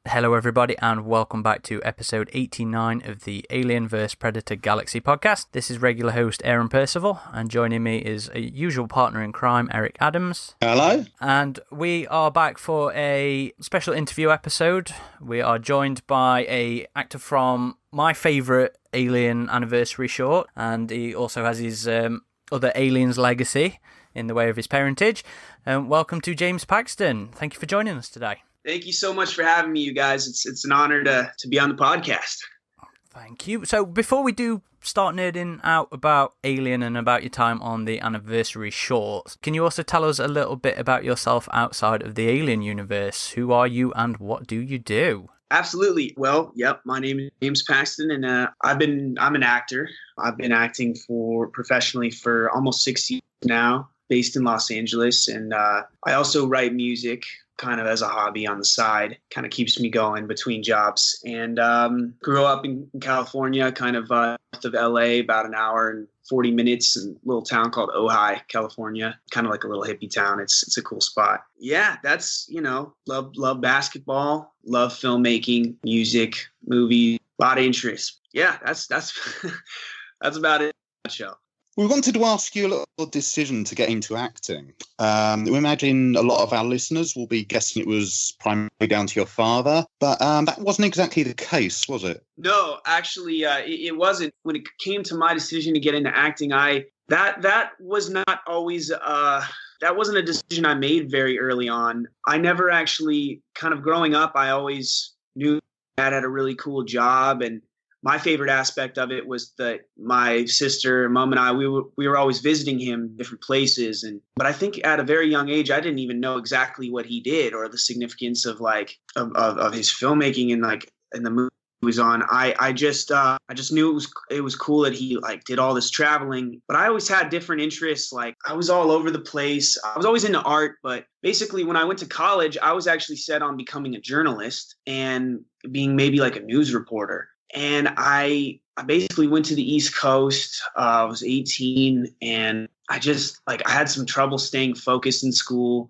Hello everybody and welcome back to episode 89 of the Alien vs Predator Galaxy podcast. This is regular host Aaron Percival and joining me is a usual partner in crime, Eric Adams. Hello. And we are back for a special interview episode. We are joined by an actor from my favourite Alien anniversary short, and he also has his other Aliens legacy in the way of his parentage. Welcome to James Paxton. Thank you for joining us today. Thank you so much for having me, you guys. It's an honor to be on the podcast. Thank you. So before we do start nerding out about Alien and about your time on the anniversary short, can you also tell us a little bit about yourself outside of the Alien universe? Who are you and what do you do? Absolutely. Well, my name is James Paxton, and I'm an actor. I've been acting professionally for almost 6 years now, based in Los Angeles, and I also write music kind of as a hobby on the side, kind of keeps me going between jobs. And grew up in California, kind of north of LA, about an hour and 40 minutes, in a little town called Ojai, California, kind of like a little hippie town. It's a cool spot. Yeah, that's, love basketball, love filmmaking, music, movies, a lot of interest. Yeah, that's that's about it in a nutshell. We wanted to ask you a little decision to get into acting. We imagine a lot of our listeners will be guessing it was primarily down to your father, but that wasn't exactly the case, was it? No, actually, it wasn't. When it came to my decision to get into acting, that was not always that wasn't a decision I made very early on. I never actually, kind of growing up, I always knew Dad had a really cool job, and my favorite aspect of it was that my sister, Mom, and I, we were always visiting him different places. But I think at a very young age, I didn't even know exactly what he did or the significance of of his filmmaking and the movie he was on. I just knew it was cool that he did all this traveling. But I always had different interests. I was all over the place. I was always into art, but basically when I went to college, I was actually set on becoming a journalist and being maybe like a news reporter. And I basically went to the East Coast. I was 18, and I had some trouble staying focused in school,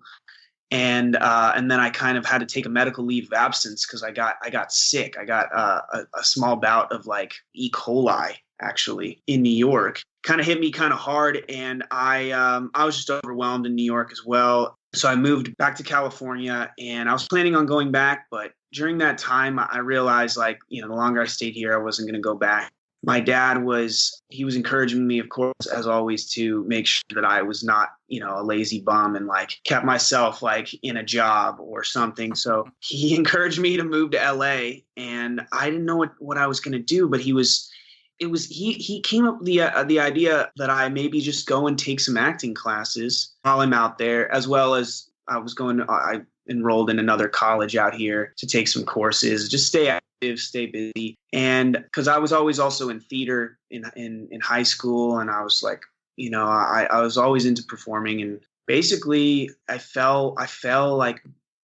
and then I kind of had to take a medical leave of absence because I got sick. I got a small bout of E. coli actually in New York. Kind of hit me kind of hard, and I was just overwhelmed in New York as well. So I moved back to California, and I was planning on going back, but during that time, I realized the longer I stayed here, I wasn't going to go back. My dad was encouraging me, of course, as always, to make sure that I was not, a lazy bum and kept myself in a job or something. So he encouraged me to move to LA, and I didn't know what I was going to do, but he came up with the idea that I maybe just go and take some acting classes while I'm out there, as well as I enrolled in another college out here to take some courses, just stay active, stay busy. And because I was always also in theater in high school, and I was I was always into performing, and basically I fell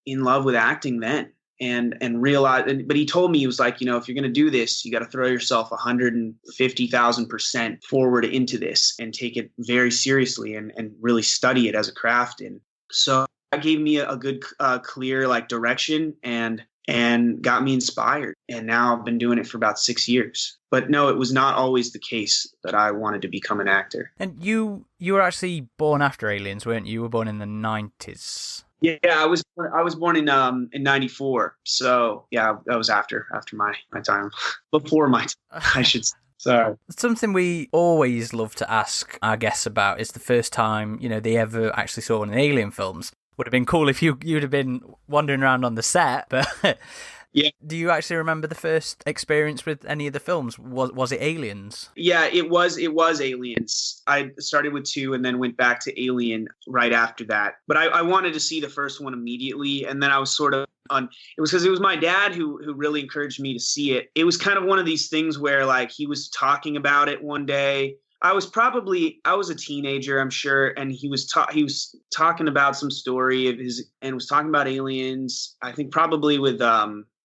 in love with acting then. And realized, but he told me, he was if you're going to do this, you got to throw yourself 150,000% forward into this and take it very seriously and really study it as a craft. And so that gave me a good, clear direction and got me inspired. And now I've been doing it for about 6 years. But no, it was not always the case that I wanted to become an actor. And you were actually born after Aliens, weren't you? You were born in the 90s. Yeah, I was born in 94. So yeah, that was after my time, before my time, I should say. Sorry. Something we always love to ask our guests about is the first time they ever actually saw one of the Alien films. Would have been cool if you'd have been wandering around on the set, but yeah. Do you actually remember the first experience with any of the films? Was it Aliens? Yeah, it was Aliens. I started with 2 and then went back to Alien right after that. But I wanted to see the first one immediately, and then I was sort of it was because it was my dad who really encouraged me to see it. It was kind of one of these things where he was talking about it one day. I was a teenager, I'm sure, and he was talking about some story of his, and was talking about aliens. I think probably with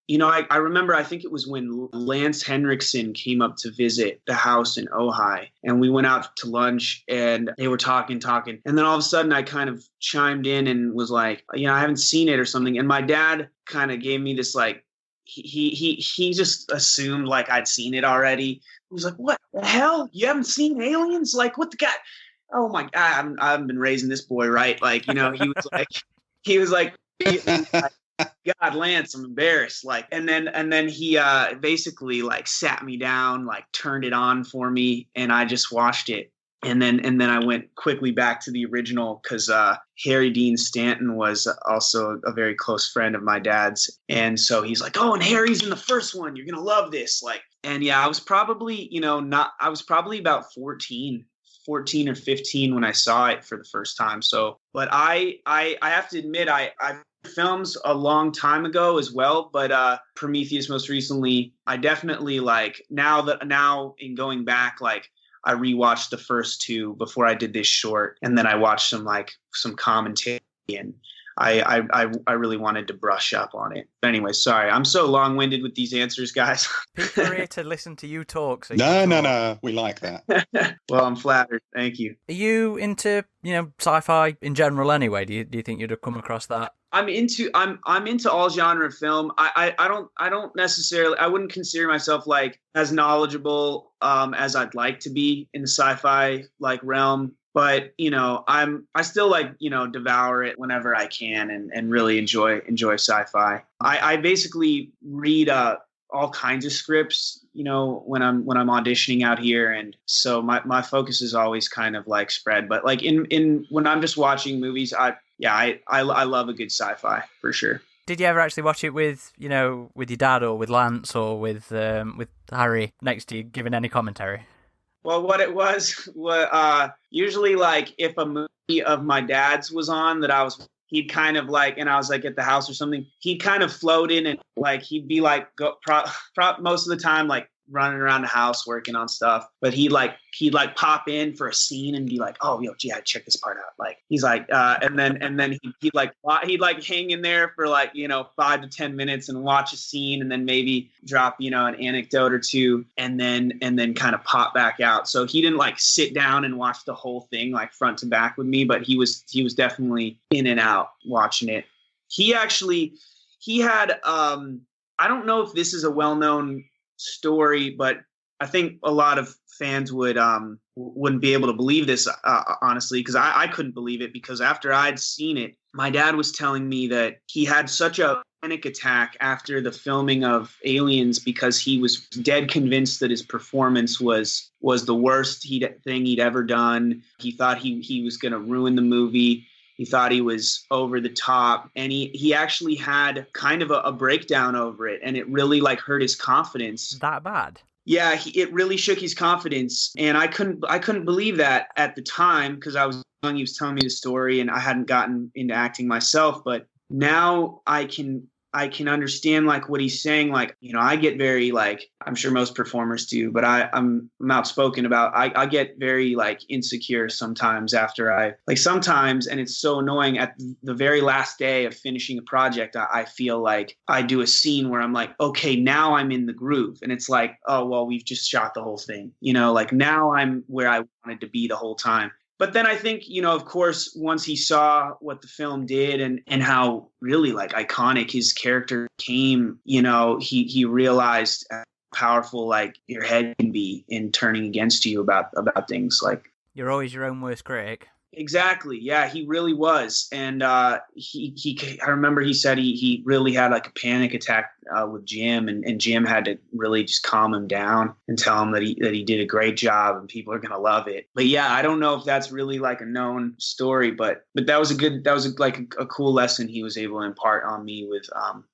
I remember, I think it was when Lance Henriksen came up to visit the house in Ojai, and we went out to lunch, and they were talking. And then all of a sudden I kind of chimed in and was like, I haven't seen it or something. And my dad kind of gave me this, like, he just assumed like I'd seen it already. He was like, what the hell? You haven't seen Aliens? Like, what the guy? Oh my God, I've been raising this boy right. Like, he was like, God, Lance, I'm embarrassed. Like, and then he basically like sat me down, like turned it on for me, and I just watched it. And then I went quickly back to the original because Harry Dean Stanton was also a very close friend of my dad's, and so he's like, "Oh, and Harry's in the first one. You're gonna love this." Like, and yeah, I was probably I was probably about 14 or 15 when I saw it for the first time. So, but I have to admit, I films a long time ago as well, but Prometheus most recently, I definitely like now in going back, like I rewatched the first two before I did this short, and then I watched some commentary, and I really wanted to brush up on it. But anyway, sorry, I'm so long-winded with these answers, guys. People are here to listen to you talk. So no, we like that. Well, I'm flattered. Thank you. Are you into sci-fi in general anyway? Do you think you'd have come across that? I'm into all genre of film. I don't necessarily, I wouldn't consider myself like as knowledgeable as I'd like to be in the sci-fi like realm, but I still like devour it whenever I can and really enjoy sci-fi. I basically read all kinds of scripts when I'm auditioning out here, and so my focus is always kind of like spread, but like in when I'm just watching movies, I love a good sci-fi for sure. Did you ever actually watch it with your dad or with Lance or with Harry next to you giving any commentary? Well, what it was usually like if a movie of my dad's was on that he'd kind of like, and I was like at the house or something, he'd kind of float in and like, he'd be like, most of the time, like running around the house working on stuff, but he'd pop in for a scene and be like, oh, I check this part out. Like he's like, and then he'd hang in there for like 5 to 10 minutes and watch a scene, and then maybe drop an anecdote or two, and then kind of pop back out. So he didn't like sit down and watch the whole thing like front to back with me, but he was definitely in and out watching it. He had I don't know if this is a well-known story, but I think a lot of fans wouldn't be able to believe this, honestly, because I couldn't believe it, because after I'd seen it, my dad was telling me that he had such a panic attack after the filming of Aliens because he was dead convinced that his performance was the worst thing he'd ever done. He thought he was going to ruin the movie. He thought he was over the top, and he actually had kind of a breakdown over it, and it really like hurt his confidence. That bad? Yeah, it really shook his confidence, and I couldn't believe that at the time because I was young. He was telling me the story, and I hadn't gotten into acting myself, but now I can understand like what he's saying. Like, I get very like, I'm sure most performers do, but I'm outspoken about, I get very like insecure sometimes after sometimes, and it's so annoying at the very last day of finishing a project, I feel like I do a scene where I'm like, okay, now I'm in the groove. And it's like, oh, well, we've just shot the whole thing, like now I'm where I wanted to be the whole time. But then I think, of course, once he saw what the film did and how really like iconic his character became, he realized how powerful like your head can be in turning against you about things. Like, you're always your own worst critic. Exactly. Yeah, he really was. And I remember he said he really had like a panic attack with Jim, and Jim had to really just calm him down and tell him that he did a great job and people are going to love it. But yeah, I don't know if that's really like a known story, but that was a cool lesson he was able to impart on me with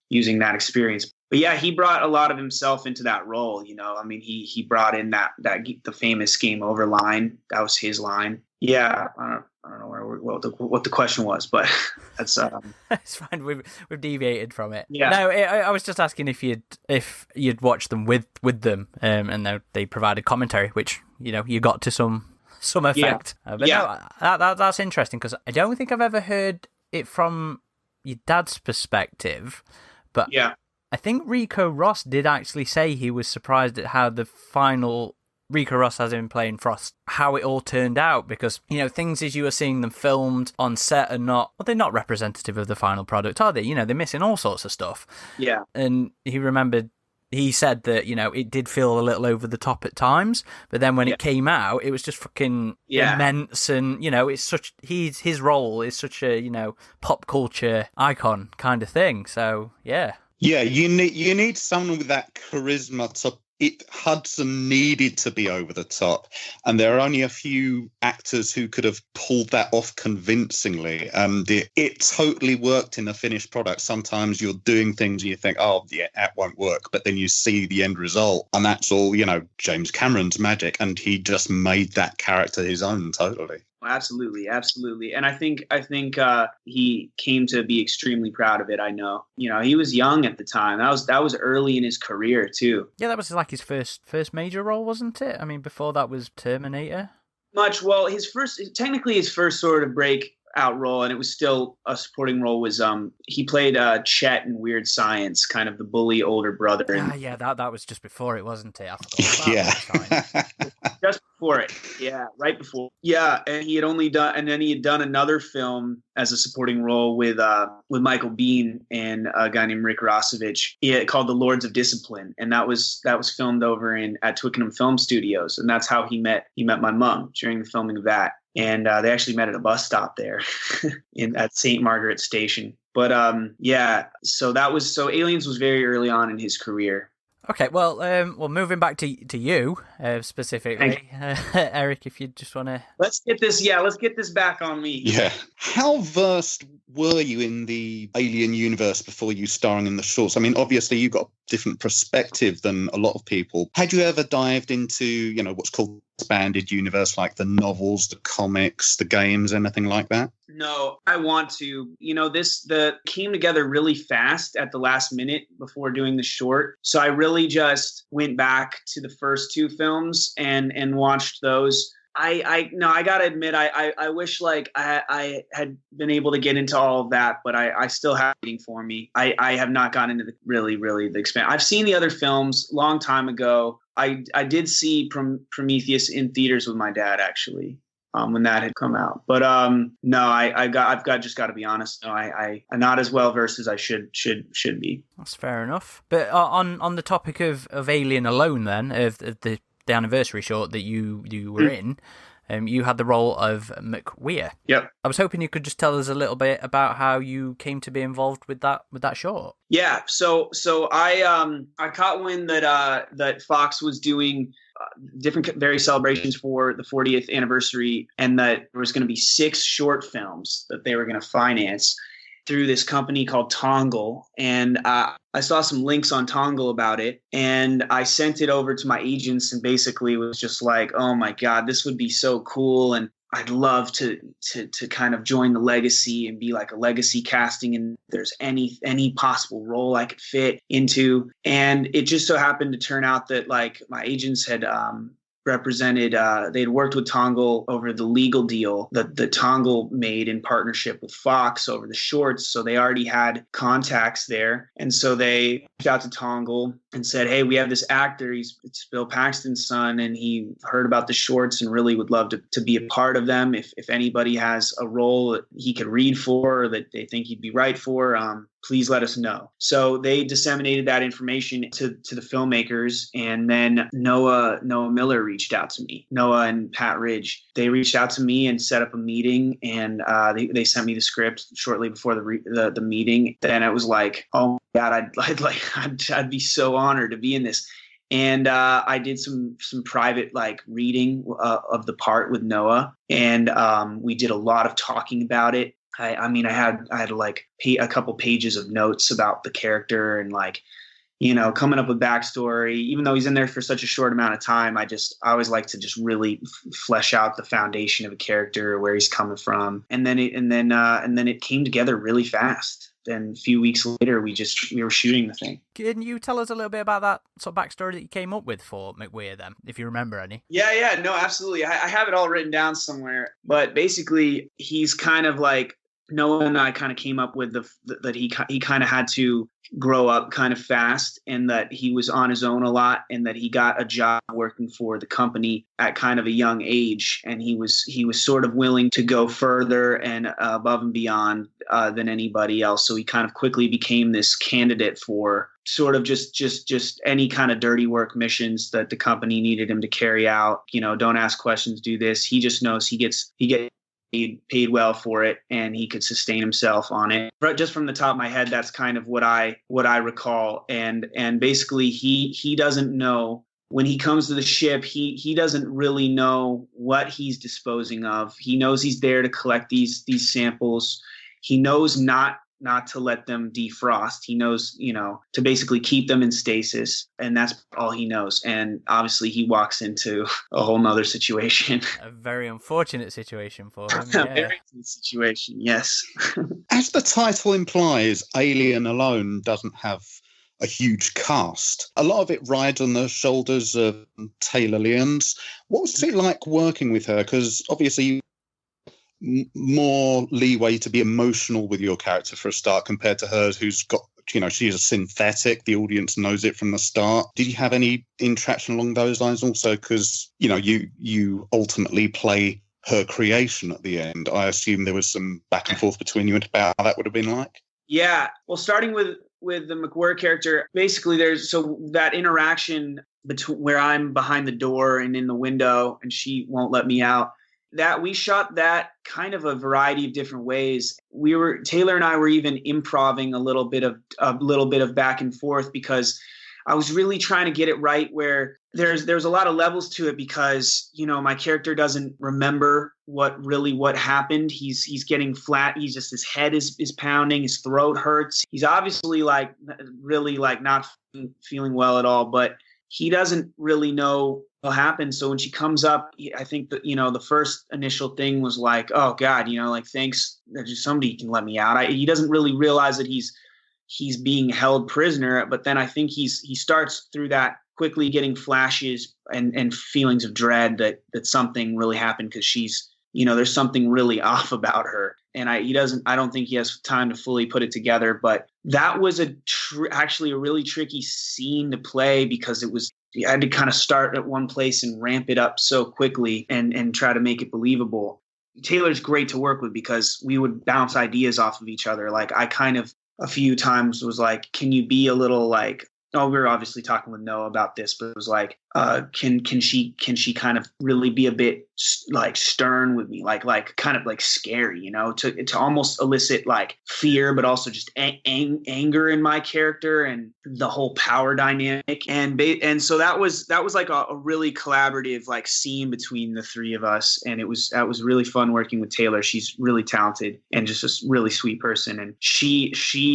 using that experience. But yeah, he brought a lot of himself into that role. I mean, he brought in that the famous game over line. That was his line. Yeah, I don't know what the question was, but that's it's fine. We've deviated from it. Yeah. No, I was just asking if you'd watched them with them, and they provided commentary, which you got to some effect. Yeah. But no, that's interesting because I don't think I've ever heard it from your dad's perspective. But yeah. I think Rico Ross did actually say he was surprised at how the final Rico Ross has him playing Frost, how it all turned out, because, you know, things as you were seeing them filmed on set are not, well, they're not representative of the final product, are they? You know, they're missing all sorts of stuff. Yeah. And he said that, you know, it did feel a little over the top at times, but then when it came out, it was just fucking immense. And, you know, it's such, his role is such a, you know, pop culture icon kind of thing. So, yeah. Yeah, you need someone with that charisma to. Hudson needed to be over the top, and there are only a few actors who could have pulled that off convincingly, and it totally worked in the finished product. Sometimes you're doing things and you think, oh, yeah, that won't work, but then you see the end result, and that's all, you know, James Cameron's magic, and he just made that character his own totally. Absolutely, absolutely. And I think he came to be extremely proud of it. I know, you know, he was young at the time. That was early in his career too. Yeah, that was like his first major role, wasn't it? I mean, before that was Terminator. Well, his first sort of break out role, and it was still a supporting role, was he played Chet in Weird Science, kind of the bully older brother. Yeah, that was just before it, wasn't it? I forgot. Just before it. Yeah, right before. Yeah, and he had done another film as a supporting role with Michael Biehn and a guy named Rick Rossovich, called The Lords of Discipline, and that was filmed over at Twickenham Film Studios, and that's how he met my mom during the filming of that. And they actually met at a bus stop there at St. Margaret Station. But so Aliens was very early on in his career. Okay, well, moving back to you specifically, Eric, if you just want to... Let's get this back on me. Yeah. How versed were you in the Alien universe before you starring in the shorts? I mean, obviously you got a different perspective than a lot of people. Had you ever dived into, you know, what's called expanded universe, like the novels, the comics, the games, anything like that? No, I want to. You know, the came together really fast at the last minute before doing the short. So I really just went back to the first two films and watched those. I gotta admit, I wish like I had been able to get into all of that, but I still have it waiting for me. I have not gotten into the really the expand. I've seen the other films long time ago. I did see Prometheus in theaters with my dad, actually, when that had come out. But no, I've just got to be honest. No, I'm not as well versed as I should be. That's fair enough. But on the topic of Alien alone, then of the anniversary short that you were in, you had the role of McWeir. Yep. I was hoping you could just tell us a little bit about how you came to be involved with that short. Yeah. So I caught wind that Fox was doing different various celebrations for the 40th anniversary, and that there was going to be 6 short films that they were going to finance through this company called Tongle. And I saw some links on Tongle about it, and I sent it over to my agents and basically was just like, oh my God, this would be so cool. And I'd love to kind of join the legacy and be like a legacy casting, and if there's any possible role I could fit into. And it just so happened to turn out that like my agents had represented, they'd worked with Tongle over the legal deal that the Tongle made in partnership with Fox over the shorts. So they already had contacts there. And so they reached out to Tongle and said, hey, we have this actor. It's Bill Paxton's son, and he heard about the shorts and really would love to be a part of them. If anybody has a role that he could read for or that they think he'd be right for, please let us know. So they disseminated that information to the filmmakers, and then Noah Miller reached out to me. Noah and Pat Ridge, they reached out to me and set up a meeting, and they sent me the script shortly before the meeting. Then it was like, oh my God, I'd be so honored to be in this. And I did some private like reading of the part with Noah, and we did a lot of talking about it. I had like a couple pages of notes about the character and like, you know, coming up with backstory. Even though he's in there for such a short amount of time, I always like to just really flesh out the foundation of a character, where he's coming from, and then it came together really fast. Then a few weeks later, we were shooting the thing. Can you tell us a little bit about that sort of backstory that you came up with for McWeir then, if you remember any? Yeah, no, absolutely. I have it all written down somewhere. But basically, he's kind of like Noah and I kind of came up with that he kind of had to grow up kind of fast, and that he was on his own a lot, and that he got a job working for the company at kind of a young age, and he was sort of willing to go further and above and beyond than anybody else. So he kind of quickly became this candidate for sort of just any kind of dirty work missions that the company needed him to carry out. Don't ask questions, do this. He just knows he gets paid well for it, and he could sustain himself on it. But just from the top of my head, that's kind of what I recall. And basically he doesn't know when he comes to the ship, he doesn't really know what he's disposing of. He knows he's there to collect these samples. He knows not to let them defrost. He knows, to basically keep them in stasis, and that's all he knows. And obviously he walks into a whole nother situation. A very unfortunate situation for him. Yeah. A very unfortunate situation, yes. As the title implies, Alien alone doesn't have a huge cast. A lot of it rides on the shoulders of Taylor Lyons. What was it like working with her? Because obviously more leeway to be emotional with your character for a start compared to hers, who's got, she's a synthetic. The audience knows it from the start. Did you have any interaction along those lines also? Because, you ultimately play her creation at the end. I assume there was some back and forth between you about how that would have been like. Yeah. Well, starting with the McWhirr character, basically there's that interaction between where I'm behind the door and in the window and she won't let me out. That we shot that kind of a variety of different ways. Taylor and I were even improvising a little bit of back and forth, because I was really trying to get it right where there's a lot of levels to it, because, my character doesn't remember what happened. He's getting flat. His head is pounding, his throat hurts. He's obviously really not feeling well at all, but he doesn't really know what happened. So when she comes up, I think that, the first initial thing was like, oh God, thanks that somebody can let me out. He doesn't really realize that he's being held prisoner. But then I think he starts through that quickly getting flashes and feelings of dread that something really happened, because she's, there's something really off about her. And I don't think he has time to fully put it together. But that was actually a really tricky scene to play, because I had to kind of start at one place and ramp it up so quickly and try to make it believable. Taylor's great to work with, because we would bounce ideas off of each other. Like I kind of a few times was like, can you be a little like, we were obviously talking with Noah about this, but it was like, can she kind of really be a bit like stern with me, like kind of like scary, to almost elicit like fear, but also just anger in my character and the whole power dynamic. And so that was like a really collaborative like scene between the three of us. And that was really fun working with Taylor. She's really talented and just a really sweet person. And she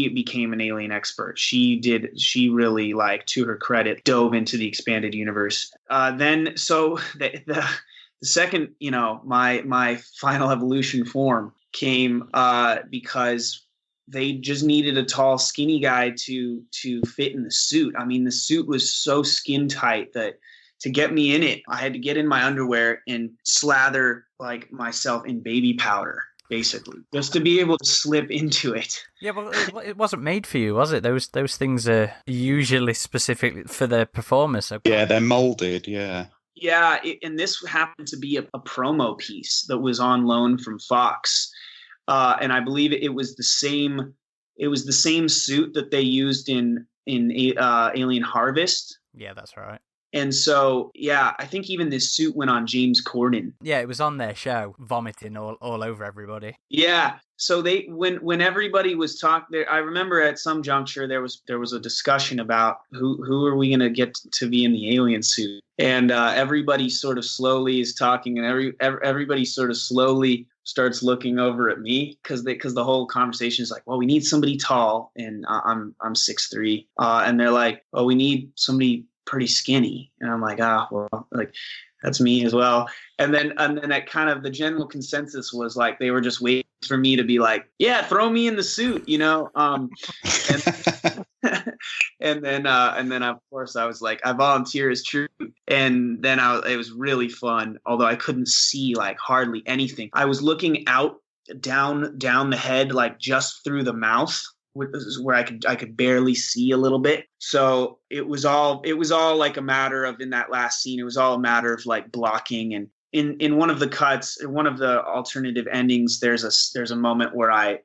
became an Alien expert. She really, like, to her credit, dove into the expanded universe. Then the second, my final evolution form came because they just needed a tall, skinny guy to fit in the suit. I mean, the suit was so skin tight that to get me in it, I had to get in my underwear and slather like myself in baby powder, basically, just to be able to slip into it. Yeah, well, it wasn't made for you, was it? Those things are usually specific for the performers. So. Yeah, they're molded, yeah. Yeah, and this happened to be a promo piece that was on loan from Fox. And I believe it was the same suit that they used in Alien Harvest. Yeah, that's right. And so, yeah, I think even this suit went on James Corden. Yeah, it was on their show, vomiting all over everybody. Yeah. So when everybody was talking there, I remember at some juncture there was a discussion about who are we going to get to be in the alien suit, and everybody sort of slowly is talking, and everybody sort of slowly starts looking over at me because the whole conversation is like, well, we need somebody tall, and I'm 6'3", and they're like, oh, we need somebody pretty skinny, and I'm like, well, like that's me as well. And then that kind of the general consensus was like they were just waiting for me to be like, yeah, throw me in the suit, and then of course I was like, I volunteer as true. And then it was really fun, although I couldn't see like hardly anything. I was looking out down the head, like just through the mouth, where I could barely see a little bit. So it was all like a matter of, in that last scene, it was all a matter of like blocking. And in one of the cuts, in one of the alternative endings, there's a moment where I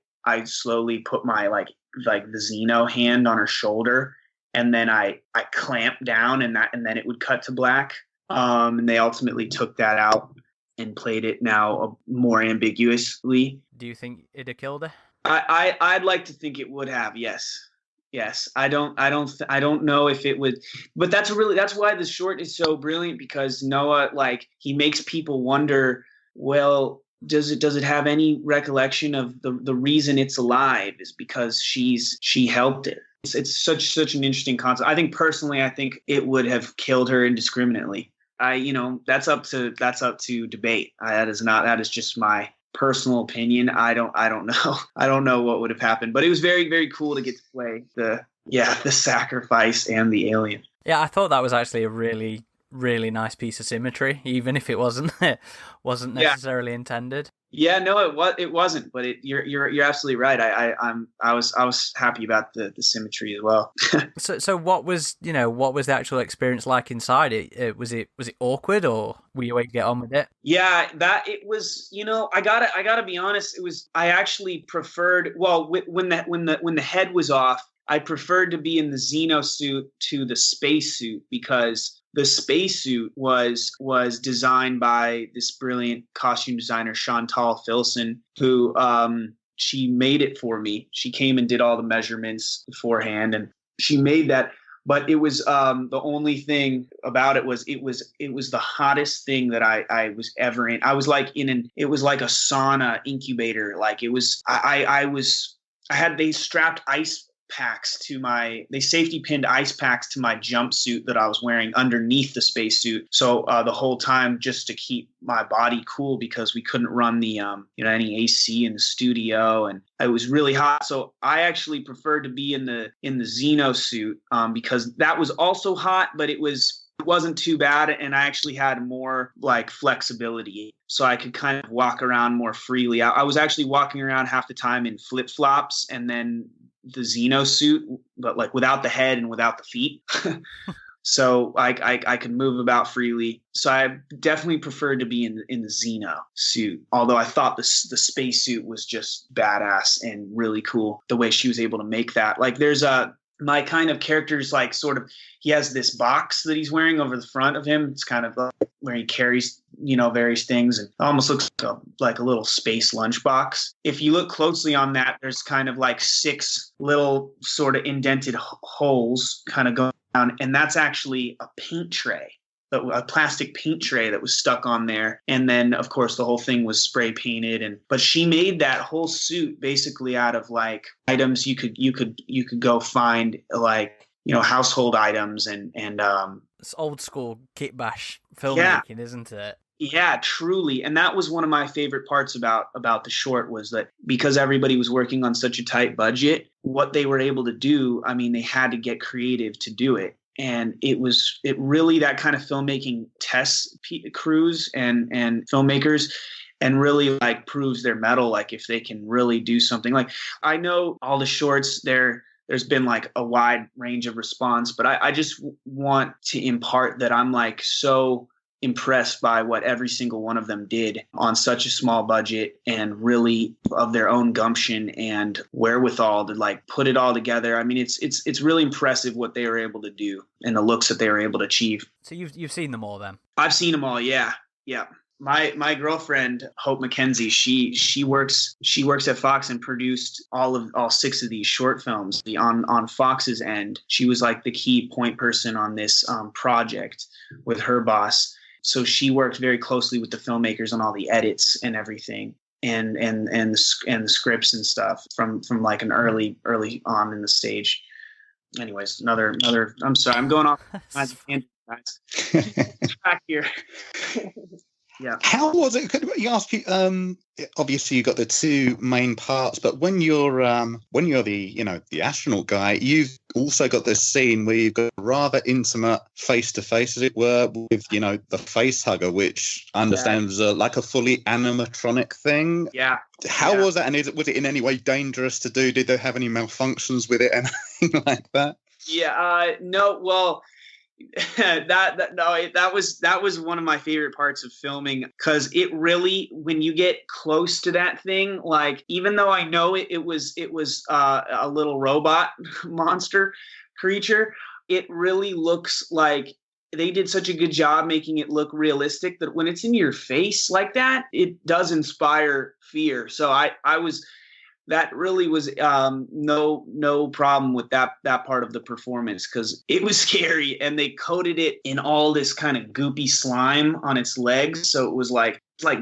slowly put my like the Xeno hand on her shoulder, and then I clamp down, and then it would cut to black. And they ultimately took that out and played it now more ambiguously. Do you think it'd have killed her? I'd like to think it would have. Yes. I don't know if it would, but that's why the short is so brilliant, because Noah, like, he makes people wonder, well, does it have any recollection of the reason it's alive is because she helped it. It's such an interesting concept. I think personally, I think it would have killed her indiscriminately. That's up to debate. That is just my personal opinion. I don't know. I don't know what would have happened, but it was very, very cool to get to play the sacrifice and the alien. Yeah, I thought that was actually a really, really nice piece of symmetry, even if it wasn't necessarily intended. Yeah, no, it wasn't, but you're absolutely right. I was happy about the symmetry as well. So what was the actual experience like inside it? Was it awkward, or were you able to get on with it? Yeah, that it was. I gotta be honest. I actually preferred. Well, when the head was off, I preferred to be in the Xeno suit to the space suit, because the spacesuit was designed by this brilliant costume designer, Chantal Filson, who she made it for me. She came and did all the measurements beforehand, and she made that. But it was the only thing about it was the hottest thing that I was ever in. I was like it was like a sauna incubator. Like it was. They strapped they safety pinned ice packs to my jumpsuit that I was wearing underneath the spacesuit. So the whole time, just to keep my body cool, because we couldn't run the any AC in the studio, and it was really hot. So I actually preferred to be in the Xeno suit because that was also hot, but it wasn't too bad, and I actually had more like flexibility, so I could kind of walk around more freely. I was actually walking around half the time in flip-flops, and then the Xeno suit, but like without the head and without the feet. So I could move about freely. So I definitely preferred to be in the Xeno suit, although I thought the space suit was just badass and really cool the way she was able to make that. Like there's my kind of character's like sort of, he has this box that he's wearing over the front of him. It's kind of where he carries, various things, and it almost looks like a little space lunchbox. If you look closely on that, there's kind of like 6 little sort of indented holes kind of going down. And that's actually a paint tray, a plastic paint tray that was stuck on there. And then of course the whole thing was spray painted. But she made that whole suit basically out of like items you could go find, like, household items and it's old school kit bash filmmaking, isn't it? Yeah, truly. And that was one of my favorite parts about the short, was that because everybody was working on such a tight budget, what they were able to do, I mean, they had to get creative to do it. And it really, that kind of filmmaking tests crews and filmmakers, and really like proves their mettle. Like if they can really do something, like I know all the shorts there's been like a wide range of response, but I just want to impart that I'm like so impressed by what every single one of them did on such a small budget, and really of their own gumption and wherewithal to like put it all together. I mean, it's really impressive what they were able to do and the looks that they were able to achieve. So you've seen them all then? I've seen them all. Yeah. My girlfriend, Hope McKenzie, she works at Fox and produced all 6 of these short films. On Fox's end, she was like the key point person on this project with her boss. So she worked very closely with the filmmakers on all the edits and everything, and the scripts and stuff from like an early on in the stage. Anyways, another. I'm sorry, I'm going off. Guys. Track here. Yeah. How was it? Could you ask you? Obviously, you got the two main parts, but when you're the astronaut guy, you've also got this scene where you've got a rather intimate face to face, as it were, with the face hugger, which I understand was like a fully animatronic thing. Yeah. How was that? And was it in any way dangerous to do? Did they have any malfunctions with it, anything like that? Yeah. No. Well. that was one of my favorite parts of filming, because it really, when you get close to that thing, like, even though I know it was a little robot monster creature, it really looks like they did such a good job making it look realistic that when it's in your face like that, it does inspire fear. So that really was no problem with that part of the performance, because it was scary, and they coated it in all this kind of goopy slime on its legs, so it was like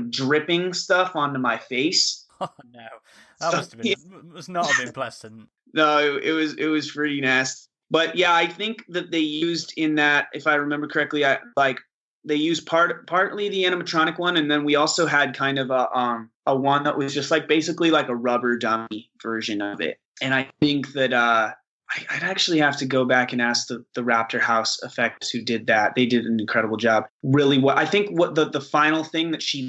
dripping stuff onto my face. Oh no, that must not have been pleasant. No, it was pretty nasty. But yeah, I think that they used in that, if I remember correctly, they used partly the animatronic one, and then we also had kind of a one that was just basically like a rubber dummy version of it. And I think that I'd actually have to go back and ask the Raptor House effects who did that. They did an incredible job. Really, what the final thing that she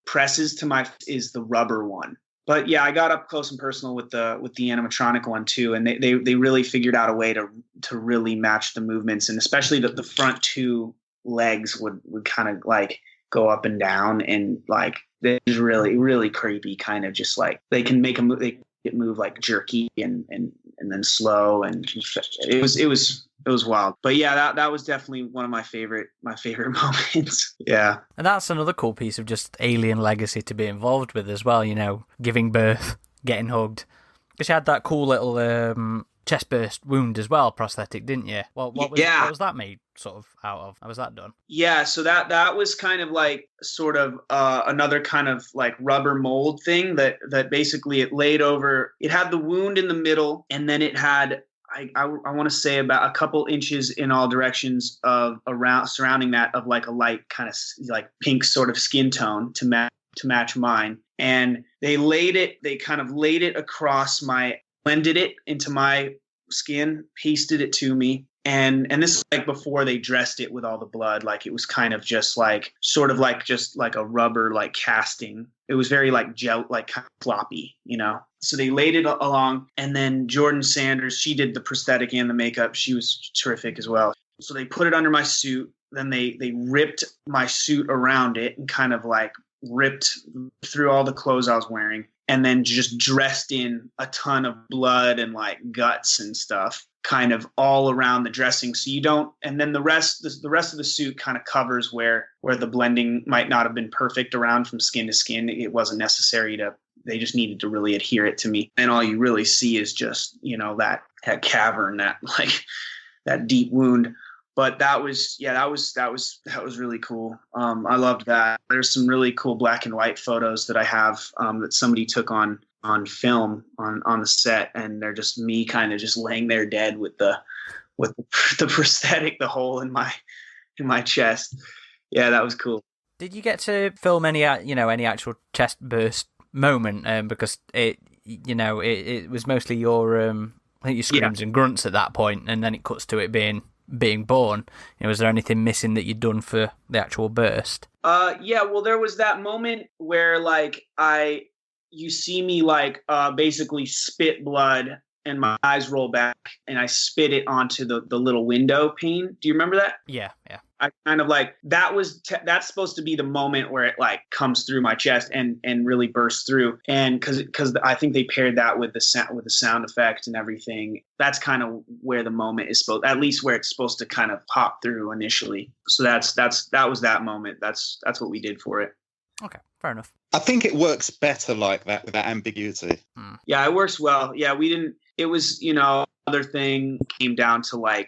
presses to my is the rubber one. But yeah, I got up close and personal with the animatronic one too, and they really figured out a way to really match the movements, and especially the front two legs would kind of go up and down, and it was really, really creepy, kind of just they can make it move jerky and then slow, and it was wild. But yeah, that was definitely one of my favorite moments. Yeah. And that's another cool piece of just alien legacy to be involved with as well, giving birth, getting hugged. Because you had that cool little chest burst wound as well, prosthetic, didn't you? What was that made sort of out of? How was that done? Yeah, so that was kind of sort of another kind of rubber mold thing that basically it laid over. It had the wound in the middle, and then it had I want to say about a couple inches in all directions of around surrounding that of a light kind of pink sort of skin tone to match mine. And they kind of laid it across blended it into my skin, pasted it to me. And this is before they dressed it with all the blood. It was kind of just sort of just a rubber casting. It was very gel, kind of floppy, So they laid it along, and then Jordan Sanders, she did the prosthetic and the makeup. She was terrific as well. So they put it under my suit. Then they ripped my suit around it and kind of ripped through all the clothes I was wearing, and then just dressed in a ton of blood and guts and stuff kind of all around the dressing. So you don't, and then the rest of the suit kind of covers where the blending might not have been perfect around from skin to skin. It wasn't necessary they just needed to really adhere it to me. And all you really see is just, that cavern, that deep wound. But that was really cool. I loved that. There's some really cool black and white photos that I have that somebody took on film on the set, and they're just me kind of just laying there dead with the prosthetic, the hole in my chest. Yeah, that was cool. Did you get to film any actual chest burst moment? Because it was mostly your I think your screams and grunts at that point, and then it cuts to it being born. Was there anything missing that you'd done for the actual burst? Yeah, well, there was that moment where you see me basically spit blood, and my eyes roll back, and I spit it onto the little window pane. Do you remember that? Yeah. I kind of that's supposed to be the moment where it comes through my chest and really bursts through. And because I think they paired that with the sound effect and everything. That's kind of where the moment is at least where it's supposed to kind of pop through initially. So that was that moment. That's what we did for it. Okay, fair enough. I think it works better like that with that ambiguity. Yeah, it works well. Yeah, we didn't. It was other thing came down to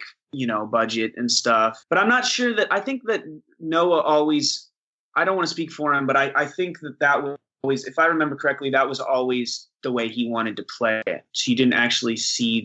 budget and stuff. But I'm not sure I think that Noah always, I don't want to speak for him, but I think that was always, if I remember correctly, that was always the way he wanted to play it. So you didn't actually see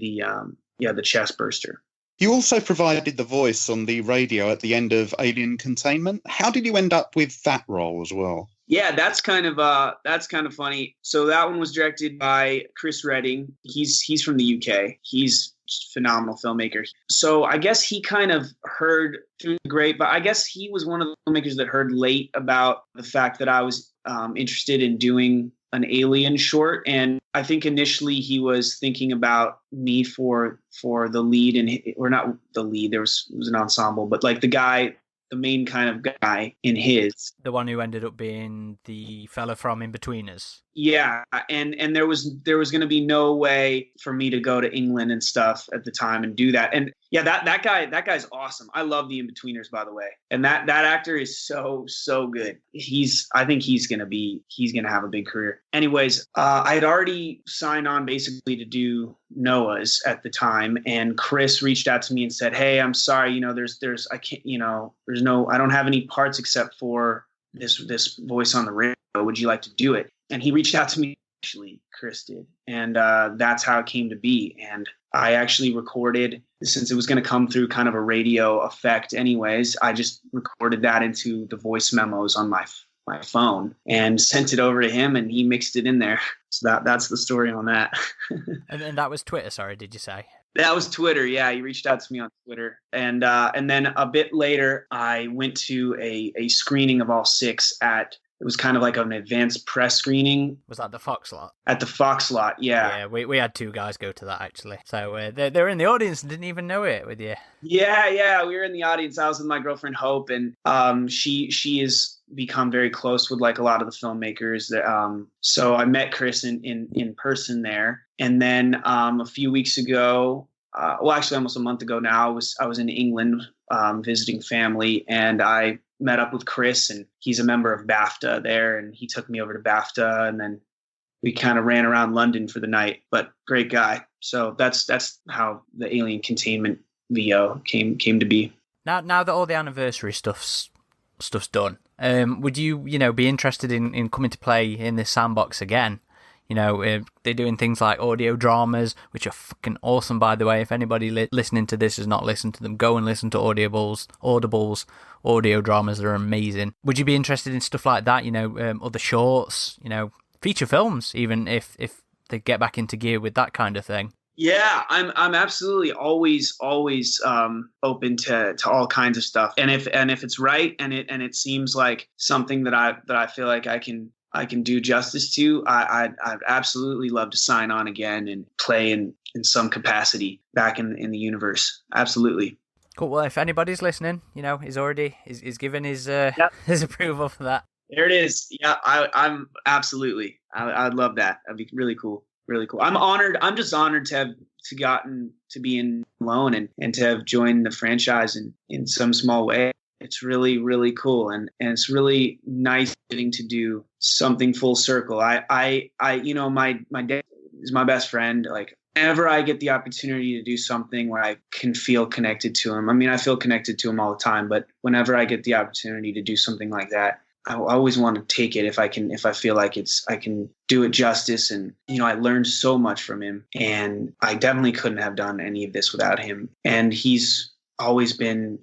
the chest burster. You also provided the voice on the radio at the end of Alien Containment. How did you end up with that role as well? Yeah, that's kind of funny. So that one was directed by Chris Redding. He's from the UK. He's a phenomenal filmmaker. So I guess he kind of heard through the grapevine, but I guess he was one of the filmmakers that heard late about the fact that I was interested in doing an Alien short. And I think initially he was thinking about me for the lead, or not the lead. It was an ensemble, but like the main kind of guy in his. The one who ended up being the fella from In-Betweeners. Yeah, and there was going to be no way for me to go to England and stuff at the time and do that. And yeah, that guy's awesome. I love the In-Betweeners, by the way. And that actor is so good. I think he's gonna have a big career. Anyways, I had already signed on basically to do Noah's at the time, and Chris reached out to me and said, "Hey, I'm sorry, I don't have any parts except for this voice on the radio. Would you like to do it?" And he reached out to me, actually, Chris did. And that's how it came to be. And I actually recorded, since it was going to come through kind of a radio effect anyways, I just recorded that into the voice memos on my phone and sent it over to him, and he mixed it in there. So that's the story on that. And that was Twitter, sorry, did you say? That was Twitter. Yeah, he reached out to me on Twitter. And then a bit later, I went to a screening of all 6 it was kind of like an advanced press screening. Was that the Fox lot? At the Fox lot, yeah. Yeah, we had 2 guys go to that, actually. So they were in the audience and didn't even know it with you. Yeah, we were in the audience. I was with my girlfriend, Hope, and she has become very close with like a lot of the filmmakers. So I met Chris in person there. And then a few weeks ago, actually almost a month ago now, I was in England visiting family, and I met up with Chris, and he's a member of BAFTA there, and he took me over to BAFTA, and then we kind of ran around London for the night. But great guy. So that's how the Alien Containment VO came to be. Now that all the anniversary stuff's done, would you be interested in coming to play in this sandbox again? They're doing things like audio dramas, which are fucking awesome, by the way. If anybody listening to this has not listened to them, go and listen to Audibles, audio dramas. They're amazing. Would you be interested in stuff like that? Other shorts, feature films, even if they get back into gear with that kind of thing? Yeah, I'm absolutely always open to all kinds of stuff. And if it's right and it seems like something that I feel like I can do justice to, I'd absolutely love to sign on again and play in some capacity back in the universe. Absolutely. Cool. Well, if anybody's listening, he's already is given his his approval for that. There it is. Yeah, I'm absolutely. I'd love that. That'd be really cool. Really cool. I'm honored. I'm just honored to have gotten to be in Alone and to have joined the franchise in some small way. It's really, really cool. And it's really nice getting to do something full circle. My dad is my best friend. Like, whenever I get the opportunity to do something where I can feel connected to him, I mean, I feel connected to him all the time, but whenever I get the opportunity to do something like that, I always want to take it if I feel like I can do it justice. And, I learned so much from him, and I definitely couldn't have done any of this without him. And he's always been,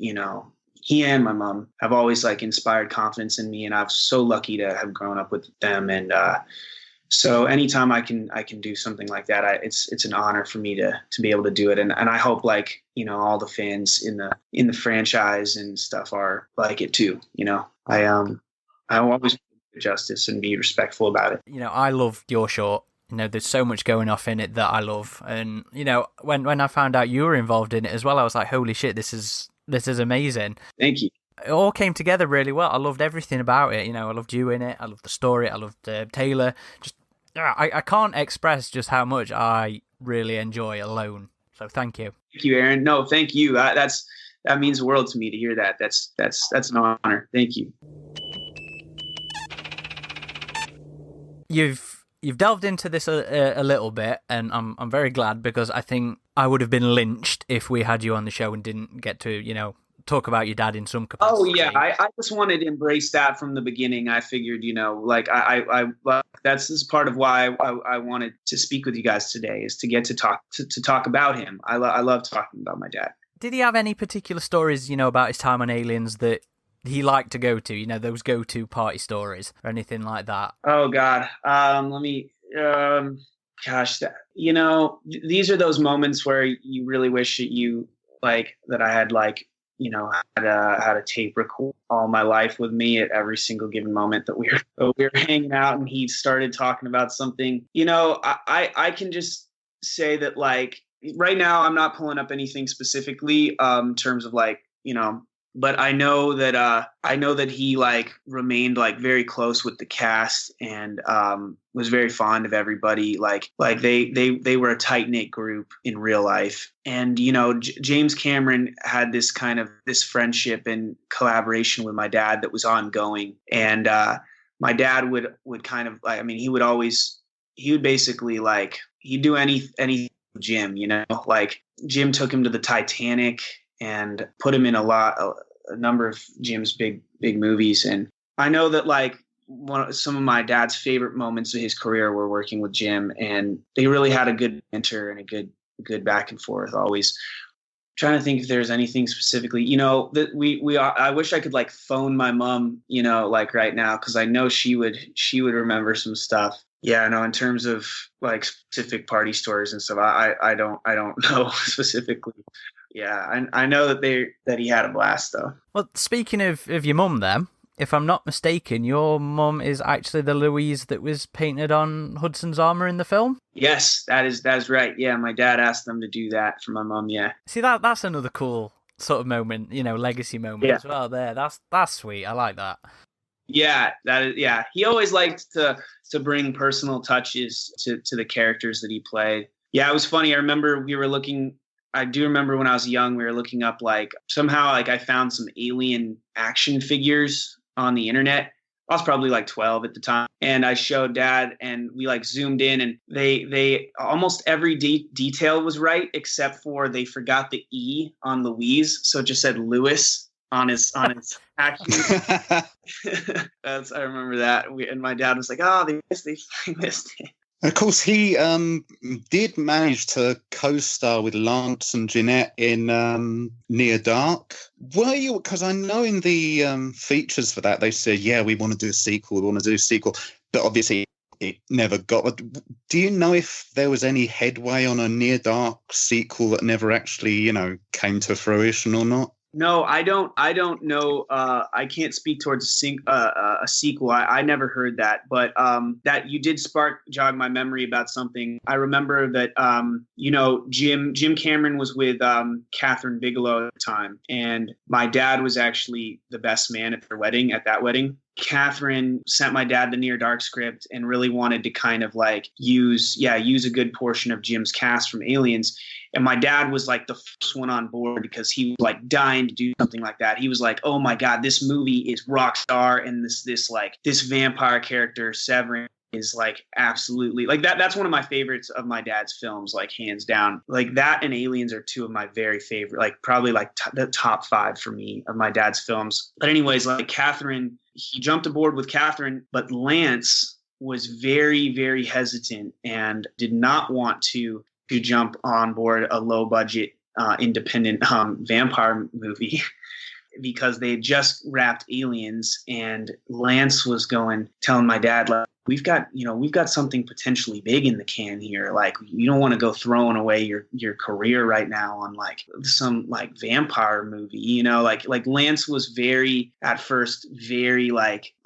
he and my mom have always like inspired confidence in me, and I'm so lucky to have grown up with them. And so anytime I can do something like that, it's an honor for me to be able to do it. And I hope all the fans in the franchise and stuff are like it too. I always do justice and be respectful about it. I loved your short. There's so much going off in it that I love. And, when I found out you were involved in it as well, I was like, holy shit, this is amazing. Thank you. It all came together really well. I loved everything about it. I loved you in it. I loved the story. I loved Taylor. Just, I can't express just how much I really enjoy Alone. So thank you. Thank you, Aaron. No, thank you. That means the world to me to hear that. That's an honor. Thank you. You've delved into this a little bit, and I'm very glad, because I think I would have been lynched if we had you on the show and didn't get to talk about your dad in some capacity. Oh yeah, I just wanted to embrace that from the beginning. I figured this is part of why I wanted to speak with you guys today, is to get to talk about him. I love talking about my dad. Did he have any particular stories, about his time on Aliens that he liked to go to, those go-to party stories or anything like that? Oh God. These are those moments where you really wish that I had had a tape record all my life with me at every single given moment that we were hanging out and he started talking about something. I can just say that right now I'm not pulling up anything specifically in terms of but I know that he remained very close with the cast and was very fond of everybody. They were a tight knit group in real life. And James Cameron had this friendship and collaboration with my dad that was ongoing. And my dad would kind of he would basically he'd do anything with Jim. Jim took him to the Titanic and put him in a number of Jim's big movies. And I know that some of my dad's favorite moments of his career were working with Jim, and they really had a good mentor and a good back and forth always. Trying to think if there's anything specifically, that I wish I could phone my mom, right now, because I know she would remember some stuff. Yeah, no, in terms of specific party stories and stuff, I don't know specifically. Yeah, I know that he had a blast though. Well, speaking of your mum then, if I'm not mistaken, your mum is actually the Louise that was painted on Hudson's armor in the film? Yes, that is right. Yeah, my dad asked them to do that for my mum, yeah. See, that's another cool sort of moment, legacy moment as well there. That's sweet. I like that. Yeah, he always liked to bring personal touches to the characters that he played. Yeah, it was funny. I do remember when I was young, we were looking up somehow I found some Alien action figures on the internet. I was probably 12 at the time, and I showed Dad, and we zoomed in, and they almost every detail was right except for they forgot the E on Louise, so it just said Lewis on his action. I remember that, and my dad was like, "Oh, they missed it." Of course, he did manage to co-star with Lance and Jeanette in Near Dark. Were you? Because I know in the features for that, they said, yeah, we want to do a sequel. But obviously, it never got. Do you know if there was any headway on a Near Dark sequel that never actually, came to fruition or not? No, I don't know. I can't speak towards a sequel. I never heard that, but that you did jog my memory about something. I remember that Jim Cameron was with Catherine Bigelow at the time, and my dad was actually the best man at that wedding. Catherine sent my dad the Near Dark script and really wanted to kind of use a good portion of Jim's cast from Aliens. And my dad was the first one on board because he was dying to do something like that. He was like, oh my God, this movie is rock star. And this vampire character, Severin, is absolutely that's one of my favorites of my dad's films, hands down. That and Aliens are two of my very favorite, probably the top 5 for me of my dad's films. But anyways, Catherine, he jumped aboard with Catherine, but Lance was very, very hesitant and did not want to jump on board a low budget independent vampire movie because they had just wrapped Aliens, and Lance was telling my dad, we've got something potentially big in the can here. You don't want to go throwing away your career right now on some vampire movie, Lance was at first very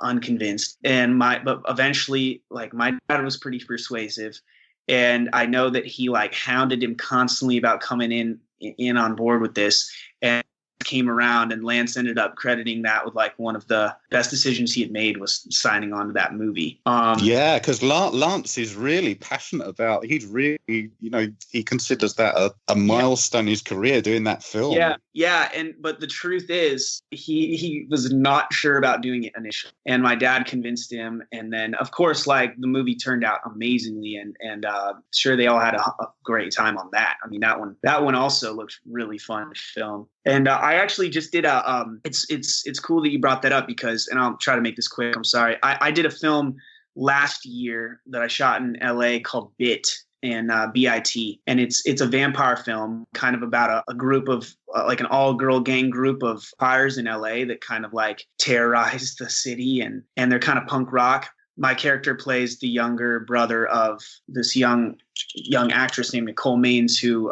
unconvinced, but eventually my dad was pretty persuasive. And I know that he hounded him constantly about coming in on board with this, and came around, and Lance ended up crediting that with one of the best decisions he had made was signing on to that movie. Yeah, because Lance is really passionate about. He's really, he considers that a milestone in his career doing that film. Yeah, but the truth is, he was not sure about doing it initially, and my dad convinced him, and then of course, the movie turned out amazingly, and sure they all had a great time on that. I mean, that one also looked really fun to film. And I actually just did it's cool that you brought that up because, and I'll try to make this quick, I'm sorry. I did a film last year that I shot in LA called Bit, and BIT, and it's a vampire film, kind of about a group of like an all-girl gang group of vampires in LA that kind of like terrorize the city, and they're kind of punk rock. My character plays the younger brother of this young actress named Nicole Maines, who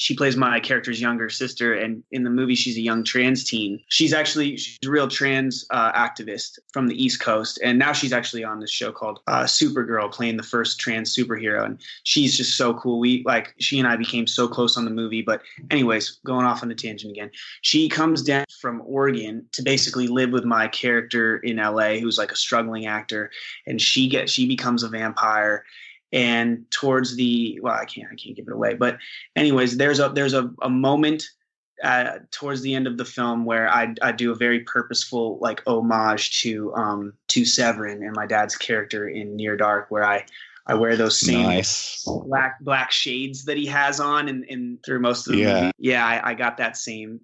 she plays my character's younger sister, and in the movie, she's a young trans teen. She's a real trans activist from the East Coast, and now she's actually on this show called Supergirl, playing the first trans superhero, and she's just so cool. She and I became so close on the movie. But anyways, going off on a tangent again, she comes down from Oregon to basically live with my character in LA, who's like a struggling actor, and she becomes a vampire. And towards I can't give it away, but anyways, there's a moment towards the end of the film where I do a very purposeful like homage to Severin and my dad's character in Near Dark, where I wear those same nice black shades that he has on and through most of the movie. Yeah, I got that same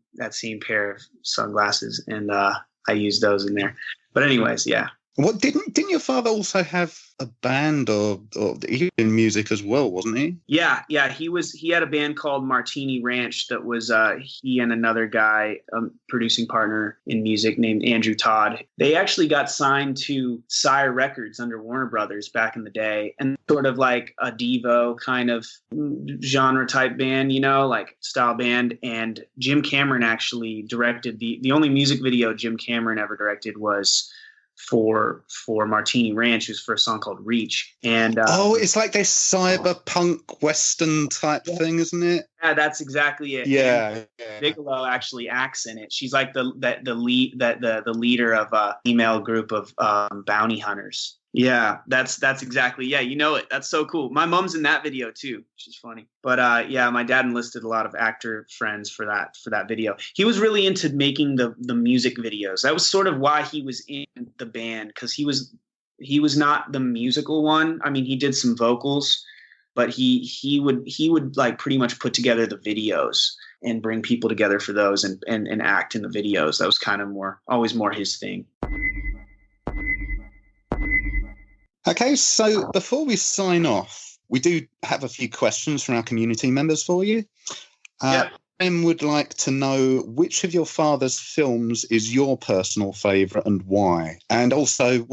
pair of sunglasses, and I used those in there. But anyways, yeah. What didn't your father also have a band or he in music as well, wasn't he? Yeah. He had a band called Martini Ranch that was he and another guy, producing partner in music named Andrew Todd. They actually got signed to Sire Records under Warner Brothers back in the day, and sort of like a Devo kind of genre type band, like style band. And Jim Cameron actually directed the only music video Jim Cameron ever directed was for Martini Ranch, who's for a song called Reach. And it's like this cyberpunk western type thing, isn't it? Yeah, that's exactly it. Yeah. Bigelow actually acts in it. She's like the leader of a female group of bounty hunters. Yeah, that's exactly. Yeah, you know it. That's so cool. My mom's in that video too, which is funny. But yeah, my dad enlisted a lot of actor friends for that video. He was really into making the music videos. That was sort of why he was in the band, because he was not the musical one. I mean, he did some vocals, but he would like pretty much put together the videos and bring people together for those and act in the videos. That was kind of always more his thing. Okay, so before we sign off, we do have a few questions from our community members for you. Ben would like to know which of your father's films is your personal favourite and why? And also,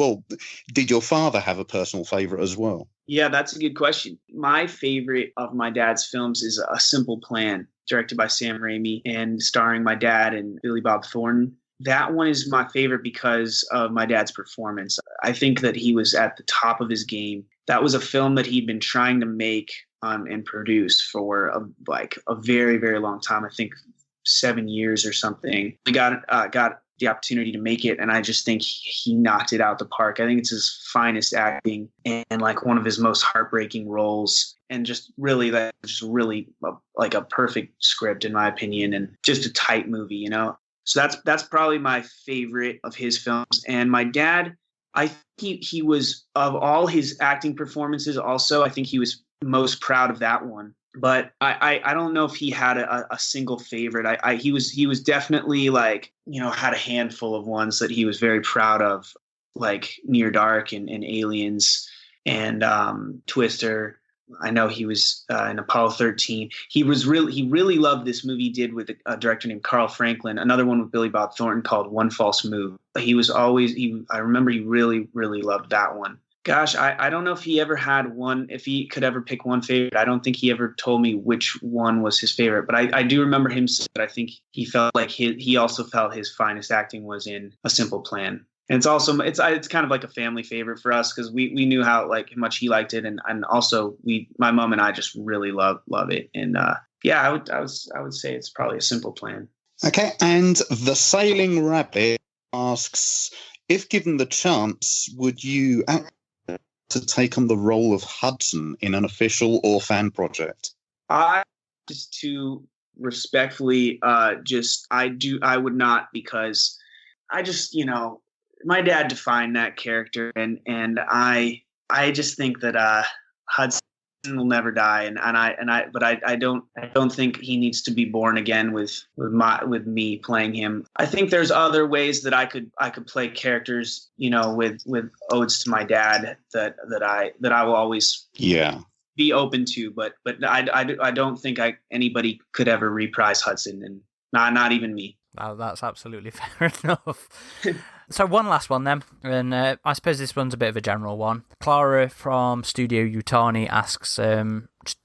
did your father have a personal favourite as well? Yeah, that's a good question. My favorite of my dad's films is A Simple Plan, directed by Sam Raimi and starring my dad and Billy Bob Thornton. That one is my favorite because of my dad's performance. I think that he was at the top of his game. That was a film that he'd been trying to make and produce for a very, very long time. I think 7 years or something. We got the opportunity to make it, and I just think he knocked it out the park. I think it's his finest acting and like one of his most heartbreaking roles, and just really like a perfect script in my opinion, and just a tight movie, So that's probably my favorite of his films. And my dad, I think he was, of all his acting performances also, I think he was most proud of that one. But I don't know if he had a single favorite. He was definitely like, had a handful of ones that he was very proud of, like Near Dark and Aliens and Twister. I know he was in Apollo 13. He really loved this movie he did with a director named Carl Franklin, another one with Billy Bob Thornton called One False Move. I remember he really, really loved that one. Gosh, I don't know if he ever had one, if he could ever pick one favorite. I don't think he ever told me which one was his favorite, but I do remember him saying that I think he felt like he also felt his finest acting was in A Simple Plan. And it's kind of like a family favorite for us because we knew how much he liked it, and also my mom and I just really love it. And I would say it's probably A Simple Plan. Okay, and the Sailing Rabbit asks, if given the chance, would you act to take on the role of Hudson in an official or fan project? Just to respectfully, I would not, because I just my dad defined that character, and I just think that Hudson will never die, but I don't think he needs to be born again with me playing him. I think there's other ways that I could play characters, with odes to my dad that I will always be open to, but I don't think anybody could ever reprise Hudson, and not even me. Oh, that's absolutely fair enough. So one last one then, and I suppose this one's a bit of a general one. Clara from Studio Utani asks,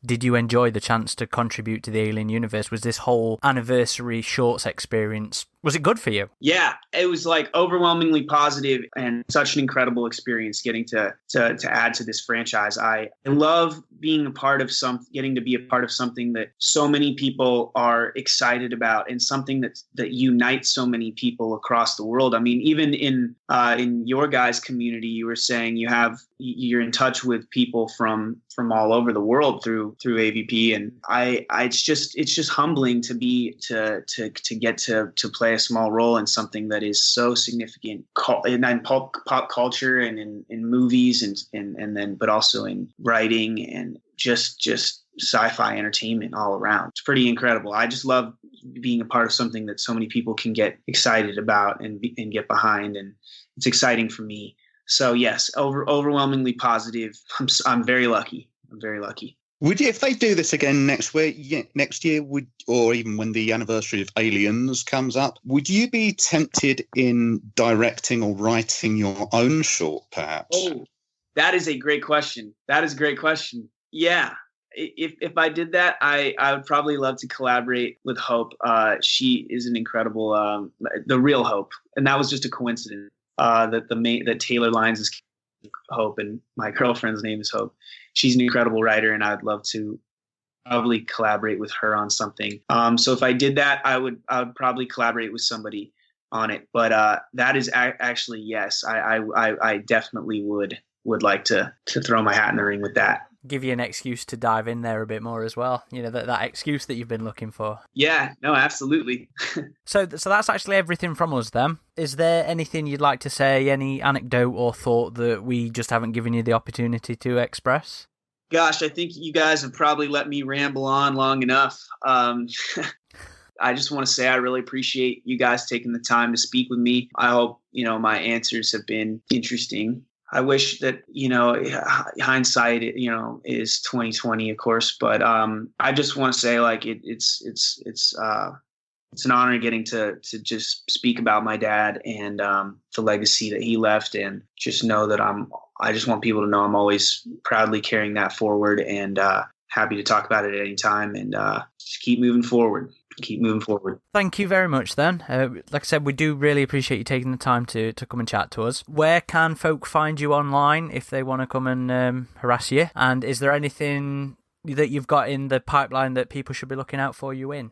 did you enjoy the chance to contribute to the Alien universe? Was this whole anniversary shorts experience, was it good for you? Yeah, it was like overwhelmingly positive and such an incredible experience getting to add to this franchise. I love being a part of getting to be a part of something that so many people are excited about, and something that unites so many people across the world. I mean, even in your guys' community, you were saying you're in touch with people from all over the world through AvP, and it's just humbling to get to play a small role in something that is so significant in pop culture and in movies and then but also in writing and just sci-fi entertainment all around. It's pretty incredible. I just love being a part of something that so many people can get excited about and get behind, and it's exciting for me. So yes, overwhelmingly positive. I'm very lucky. I'm very lucky. Would you, if they do this again next year, or even when the anniversary of Aliens comes up, would you be tempted in directing or writing your own short, perhaps? Oh, that is a great question. Yeah. If I did that, I would probably love to collaborate with Hope. She is an incredible, the real Hope, and that was just a coincidence. That Taylor Lyons is Hope and my girlfriend's name is Hope. She's an incredible writer, and I'd love to probably collaborate with her on something. So if I did that, I would probably collaborate with somebody on it. But that is actually yes, I definitely would like to throw my hat in the ring with that. Give you an excuse to dive in there a bit more as well. You know, that excuse that you've been looking for. Yeah, no, absolutely. So that's actually everything from us then. Is there anything you'd like to say, any anecdote or thought that we just haven't given you the opportunity to express? Gosh, I think you guys have probably let me ramble on long enough. I just want to say I really appreciate you guys taking the time to speak with me. I hope, my answers have been interesting. I wish that, hindsight, is 2020, of course. But I just want to say, like, it's an honor getting to just speak about my dad and the legacy that he left, and just know that I just want people to know I'm always proudly carrying that forward, and happy to talk about it at any time, and just keep moving forward. Thank you very much then. Like I said, we do really appreciate you taking the time to come and chat to us. Where can folk find you online if they want to come and harass you? And is there anything that you've got in the pipeline that people should be looking out for you in?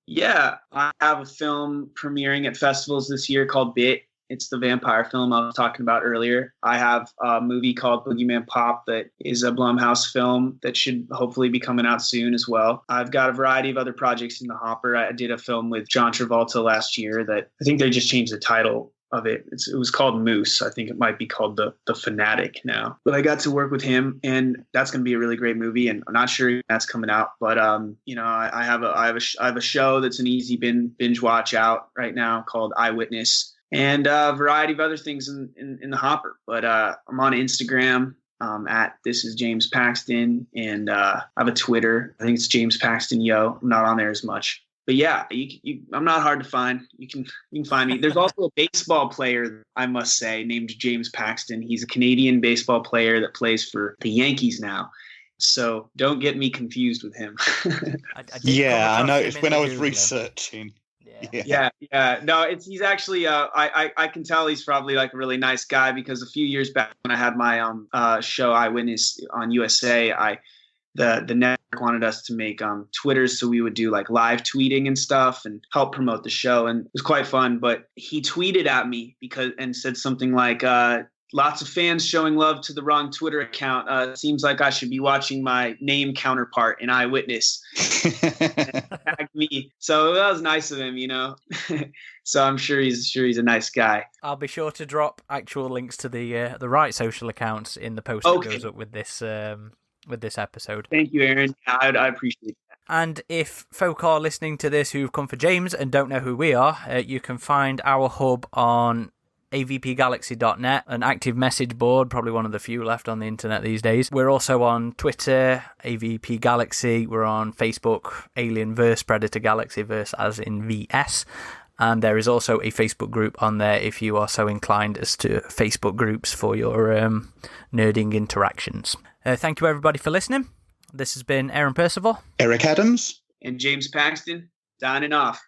Yeah, I have a film premiering at festivals this year called Bit. It's the vampire film I was talking about earlier. I have a movie called Boogeyman Pop that is a Blumhouse film that should hopefully be coming out soon as well. I've got a variety of other projects in the hopper. I did a film with John Travolta last year that I think they just changed the title of it. It was called Moose. I think it might be called The Fanatic now. But I got to work with him, and that's going to be a really great movie. And I'm not sure that's coming out, but I have a show that's an easy binge watch out right now called Eyewitness. And a variety of other things in the hopper. But I'm on Instagram at This Is James Paxton, and I have a Twitter. I think it's James Paxton Yo. I'm not on there as much. But yeah, I'm not hard to find. You can find me. There's also a baseball player, I must say, named James Paxton. He's a Canadian baseball player that plays for the Yankees now. So don't get me confused with him. I noticed when I was researching. Yeah. No, he's actually I can tell he's probably like a really nice guy, because a few years back when I had my show Eyewitness on USA, the network wanted us to make Twitters, so we would do like live tweeting and stuff and help promote the show, and it was quite fun. But he tweeted at me and said something like, lots of fans showing love to the wrong Twitter account. Seems like I should be watching my name counterpart in Eyewitness. Tagged me. So that was nice of him, So I'm sure he's a nice guy. I'll be sure to drop actual links to the right social accounts in the post that goes up with this episode. Thank you, Aaron. I appreciate that. And if folk are listening to this who've come for James and don't know who we are, you can find our hub on avpgalaxy.net, an active message board, probably one of the few left on the internet these days. We're also on Twitter, AvP Galaxy. We're on Facebook, Alienverse, Predator Galaxyverse, as in VS. And there is also a Facebook group on there if you are so inclined as to Facebook groups for your nerding interactions. Thank you, everybody, for listening. This has been Aaron Percival, Eric Adams, and James Paxton, signing off.